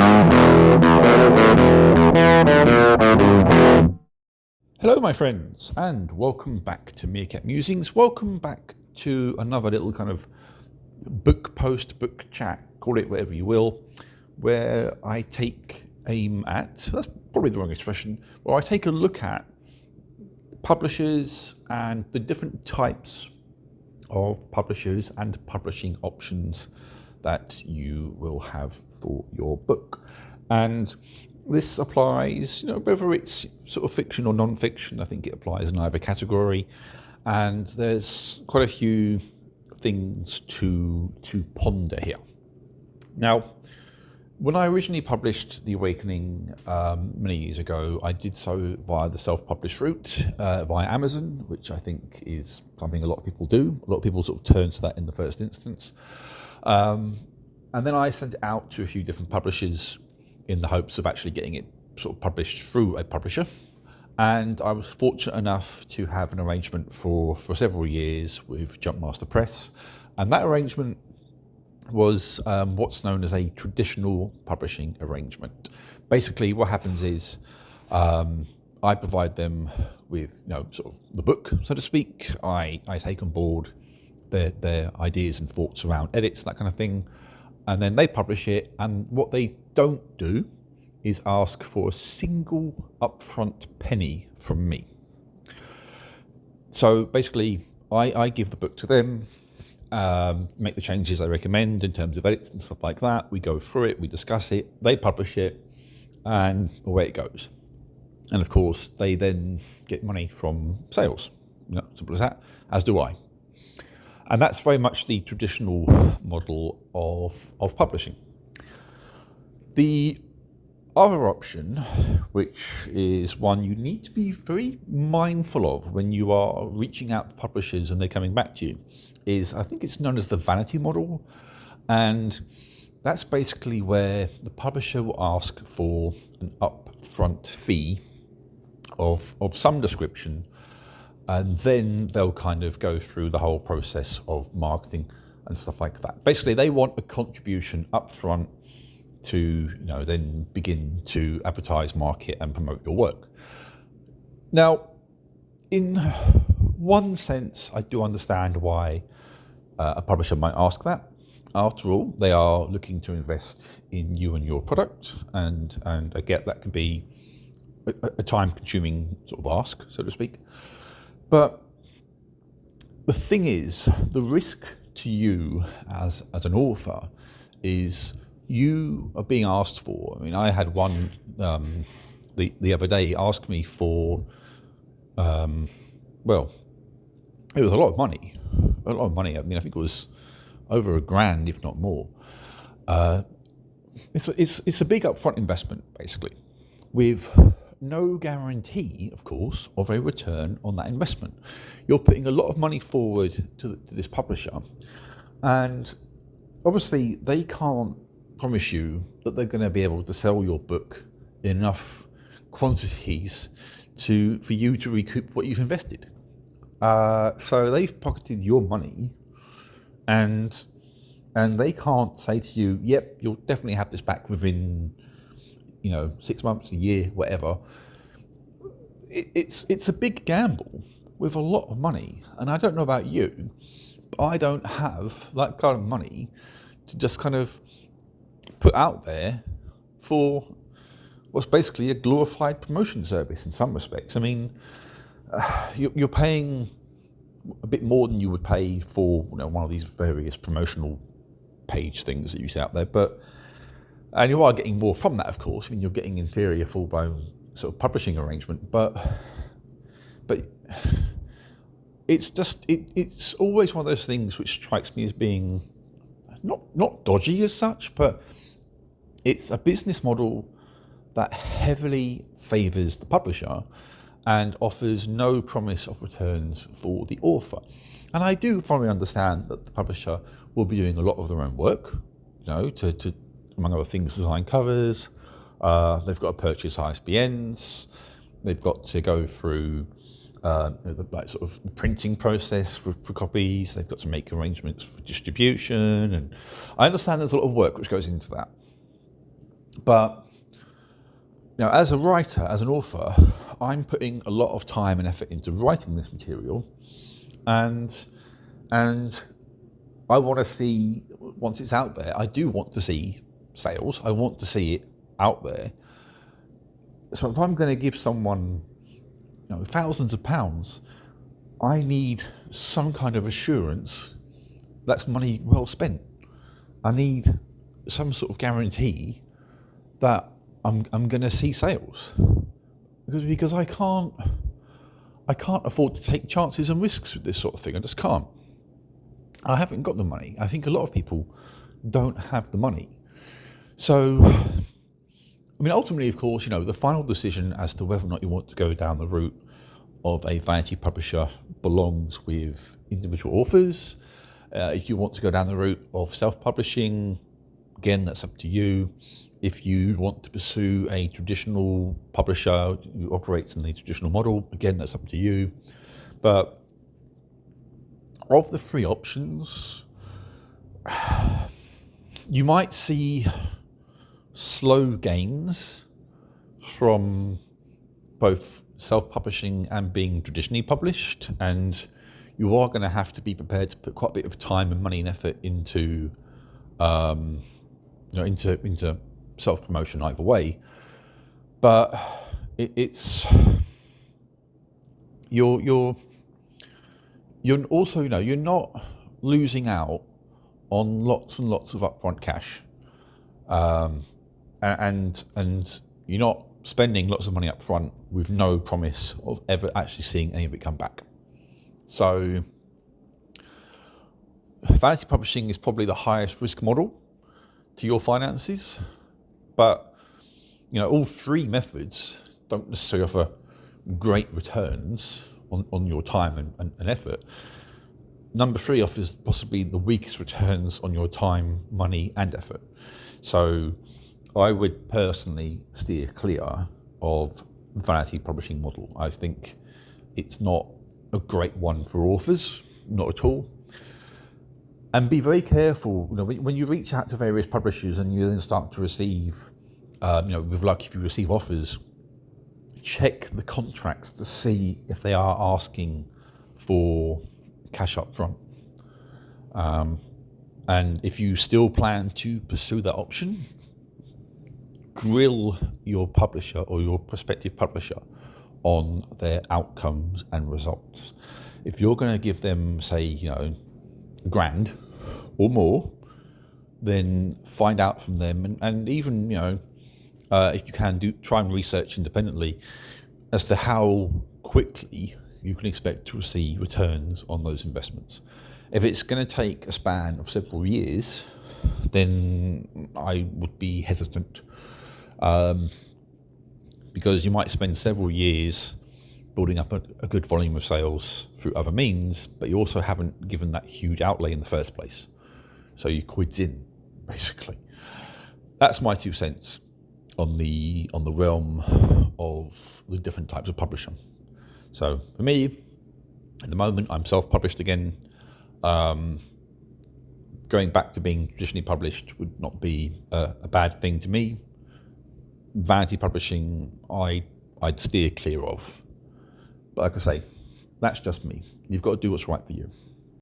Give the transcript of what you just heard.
Hello my friends, and welcome back to Meerkat Musings. Welcome back to another little kind of book post, book chat, call it whatever you will, where I take aim at, that's probably the wrong expression, where I take a look at publishers and the different types of publishers and publishing options that you will have for your book. And this applies, whether it's sort of fiction or non-fiction. I think it applies in either category. And there's quite a few things to ponder here. Now, when I originally published The Awakening many years ago, I did so via the self-published route, via Amazon, which I think is something a lot of people do. A lot of people sort of turn to that in the first instance. And then I sent it out to a few different publishers in the hopes of actually getting it sort of published through a publisher. And I was fortunate enough to have an arrangement for several years with Jumpmaster Press. And that arrangement was what's known as a traditional publishing arrangement. Basically, what happens is I provide them with sort of the book, so to speak. I take on board their ideas and thoughts around edits, that kind of thing. And then they publish it, and what they don't do is ask for a single upfront penny from me. So basically, I give the book to them, make the changes I recommend in terms of edits and stuff like that. We go through it, we discuss it, they publish it, and away it goes. And of course, they then get money from sales. Simple as that, as do I. And that's very much the traditional model of publishing. The other option, which is one you need to be very mindful of when you are reaching out to publishers and they're coming back to you, is I think it's known as the vanity model. And that's basically where the publisher will ask for an upfront fee of some description, and then they'll kind of go through the whole process of marketing and stuff like that. Basically, they want a contribution up front to then begin to advertise, market, and promote your work. Now, in one sense, I do understand why a publisher might ask that. After all, they are looking to invest in you and your product, and I get that can be a time-consuming sort of ask, so to speak. But the thing is, the risk to you as an author is you are being asked for. I mean, I had one the other day ask me for, well, it was a lot of money. A lot of money. I mean, I think it was over $1,000, if not more. It's a big upfront investment, basically, with no guarantee, of course, of a return on that investment. You're putting a lot of money forward to this publisher, and obviously they can't promise you that they're going to be able to sell your book in enough quantities for you to recoup what you've invested. So they've pocketed your money, and they can't say to you, yep, you'll definitely have this back within 6 months, a year, whatever. It's a big gamble with a lot of money. And I don't know about you, but I don't have that kind of money to just kind of put out there for what's basically a glorified promotion service in some respects. I mean, you're paying a bit more than you would pay for one of these various promotional page things that you see out there, and you are getting more from that, of course. I mean, you're getting in theory a full-blown sort of publishing arrangement, but it's just it's always one of those things which strikes me as being not dodgy as such, but it's a business model that heavily favours the publisher and offers no promise of returns for the author. And I do fully understand that the publisher will be doing a lot of their own work, to among other things, design covers. They've got to purchase ISBNs. They've got to go through the sort of printing process for copies. They've got to make arrangements for distribution, and I understand there's a lot of work which goes into that. But as a writer, as an author, I'm putting a lot of time and effort into writing this material, and I want to see, once it's out there, I do want to see sales. I want to see it out there. So if I'm going to give someone thousands of pounds, I need some kind of assurance that's money well spent. I need some sort of guarantee that I'm going to see sales, because I can't afford to take chances and risks with this sort of thing. I just can't. I haven't got the money. I think a lot of people don't have the money. So, ultimately, of course, the final decision as to whether or not you want to go down the route of a vanity publisher belongs with individual authors. If you want to go down the route of self-publishing, again, that's up to you. If you want to pursue a traditional publisher who operates in the traditional model, again, that's up to you. But of the three options, you might see slow gains from both self-publishing and being traditionally published, and you are going to have to be prepared to put quite a bit of time and money and effort into into self-promotion either way. But it's you're also you're not losing out on lots and lots of upfront cash, and you're not spending lots of money up front with no promise of ever actually seeing any of it come back. So vanity publishing is probably the highest risk model to your finances, but all three methods don't necessarily offer great returns on your time and effort. Number three offers possibly the weakest returns on your time, money, and effort. So I would personally steer clear of the vanity publishing model. I think it's not a great one for authors, not at all. And be very careful, when you reach out to various publishers and you then start to receive, with luck, if you receive offers, check the contracts to see if they are asking for cash up front. And if you still plan to pursue that option, grill your publisher or your prospective publisher on their outcomes and results. If you're going to give them, say, $1,000 or more, then find out from them, and even if you can, try and research independently as to how quickly you can expect to receive returns on those investments. If it's going to take a span of several years, then I would be hesitant, because you might spend several years building up a good volume of sales through other means, but you also haven't given that huge outlay in the first place. So you quid's in, basically. That's my 2 cents on the realm of the different types of publishing. So for me, at the moment, I'm self-published again. Going back to being traditionally published would not be a bad thing to me. Vanity publishing, I'd steer clear of. But like I say, that's just me. You've got to do what's right for you.